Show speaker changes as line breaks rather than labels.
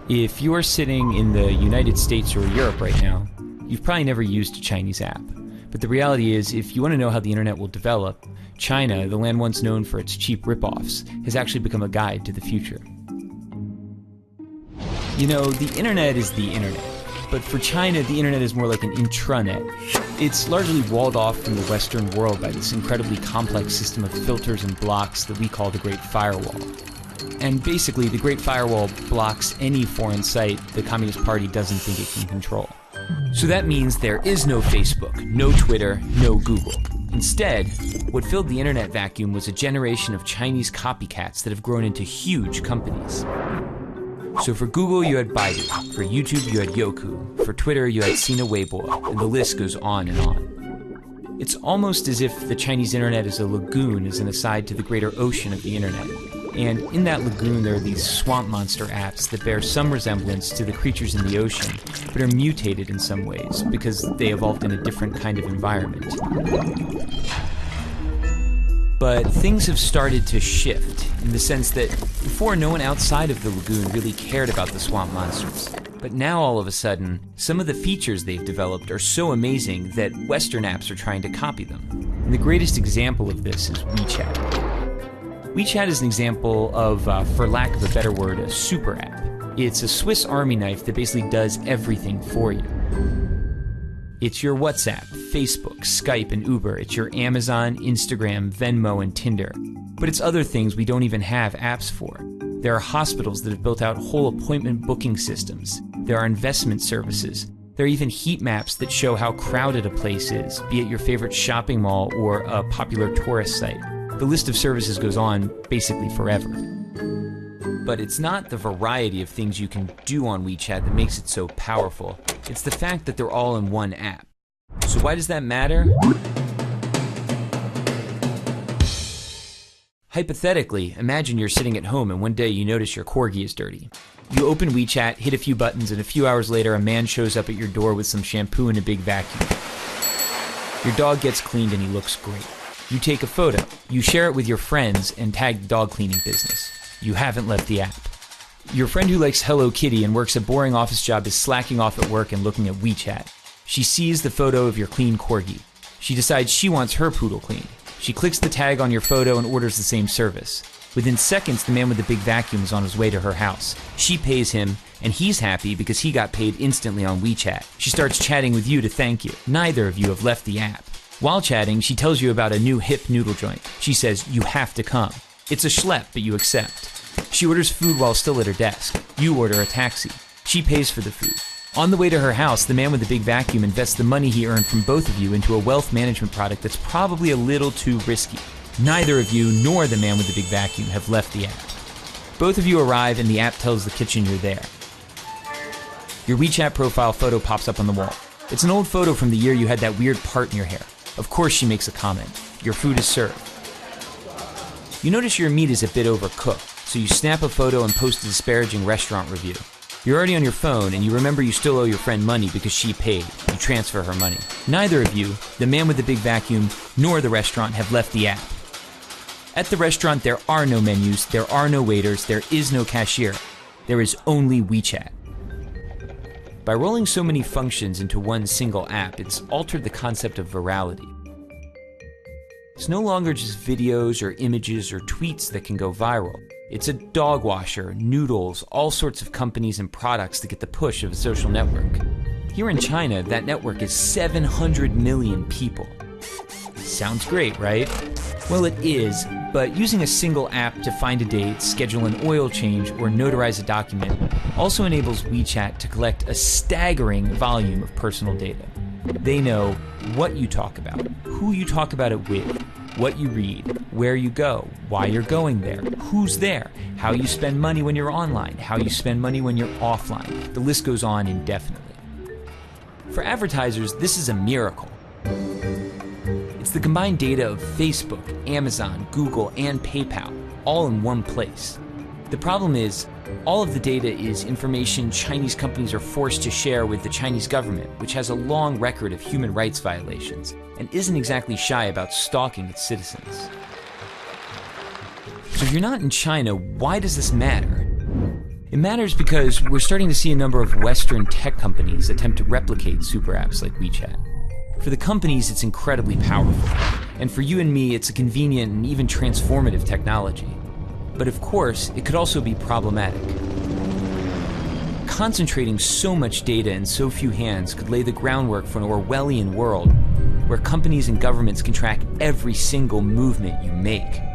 If you're sitting in the United States or Europe right now, you've probably never used a Chinese app. But the reality is, if you want to know how the internet will develop, China, the land once known for its cheap ripoffs, has actually become a guide to the future. You know, the internet is the internet. But for China, the internet is more like an intranet. It's largely walled off from the Western world by this incredibly complex system of filters and blocks that we call the Great Firewall. And basically, the Great Firewall blocks any foreign site the Communist Party doesn't think it can control. So that means there is no Facebook, no Twitter, no Google. Instead, what filled the internet vacuum was a generation of Chinese copycats that have grown into huge companies. So for Google, you had Baidu. For YouTube, you had Youku. For Twitter, you had Sina Weibo. And the list goes on and on. It's almost as if the Chinese internet is a lagoon as an aside to the greater ocean of the internet. And in that lagoon, there are these swamp monster apps that bear some resemblance to the creatures in the ocean, but are mutated in some ways because they evolved in a different kind of environment. But things have started to shift in the sense that before, no one outside of the lagoon really cared about the swamp monsters. But now all of a sudden, some of the features they've developed are so amazing that Western apps are trying to copy them. And the greatest example of this is WeChat. WeChat is an example of, for lack of a better word, a super app. It's a Swiss Army knife that basically does everything for you. It's your WhatsApp, Facebook, Skype, and Uber. It's your Amazon, Instagram, Venmo, and Tinder. But it's other things we don't even have apps for. There are hospitals that have built out whole appointment booking systems. There are investment services. There are even heat maps that show how crowded a place is, be it your favorite shopping mall or a popular tourist site. The list of services goes on basically forever. But it's not the variety of things you can do on WeChat that makes it so powerful. It's the fact that they're all in one app. So why does that matter? Hypothetically, imagine you're sitting at home and one day you notice your corgi is dirty. You open WeChat, hit a few buttons, and a few hours later a man shows up at your door with some shampoo and a big vacuum. Your dog gets cleaned and he looks great. You take a photo, you share it with your friends, and tag the dog cleaning business. You haven't left the app. Your friend who likes Hello Kitty and works a boring office job is slacking off at work and looking at WeChat. She sees the photo of your clean corgi. She decides she wants her poodle cleaned. She clicks the tag on your photo and orders the same service. Within seconds, the man with the big vacuum is on his way to her house. She pays him, and he's happy because he got paid instantly on WeChat. She starts chatting with you to thank you. Neither of you have left the app. While chatting, she tells you about a new hip noodle joint. She says, you have to come. It's a schlep, but you accept. She orders food while still at her desk. You order a taxi. She pays for the food. On the way to her house, the man with the big vacuum invests the money he earned from both of you into a wealth management product that's probably a little too risky. Neither of you nor the man with the big vacuum have left the app. Both of you arrive and the app tells the kitchen you're there. Your WeChat profile photo pops up on the wall. It's an old photo from the year you had that weird part in your hair. Of course she makes a comment. Your food is served. You notice your meat is a bit overcooked, so you snap a photo and post a disparaging restaurant review. You're already on your phone and you remember you still owe your friend money because she paid. You transfer her money. Neither of you, the man with the big vacuum, nor the restaurant have left the app. At the restaurant, there are no menus, there are no waiters, there is no cashier. There is only WeChat. By rolling so many functions into one single app, it's altered the concept of virality. It's no longer just videos or images or tweets that can go viral. It's a dog washer, noodles, all sorts of companies and products that get the push of a social network. Here in China, that network is 700 million people. Sounds great, right? Well, it is, but using a single app to find a date, schedule an oil change, or notarize a document also enables WeChat to collect a staggering volume of personal data. They know what you talk about, who you talk about it with, what you read, where you go, why you're going there, who's there, how you spend money when you're online, how you spend money when you're offline. The list goes on indefinitely. For advertisers, this is a miracle. It's the combined data of Facebook, Amazon, Google, and PayPal, all in one place. The problem is, all of the data is information Chinese companies are forced to share with the Chinese government, which has a long record of human rights violations and isn't exactly shy about stalking its citizens. So if you're not in China, why does this matter? It matters because we're starting to see a number of Western tech companies attempt to replicate super apps like WeChat. For the companies, it's incredibly powerful, and for you and me, it's a convenient and even transformative technology. But of course, it could also be problematic. Concentrating so much data in so few hands could lay the groundwork for an Orwellian world where companies and governments can track every single movement you make.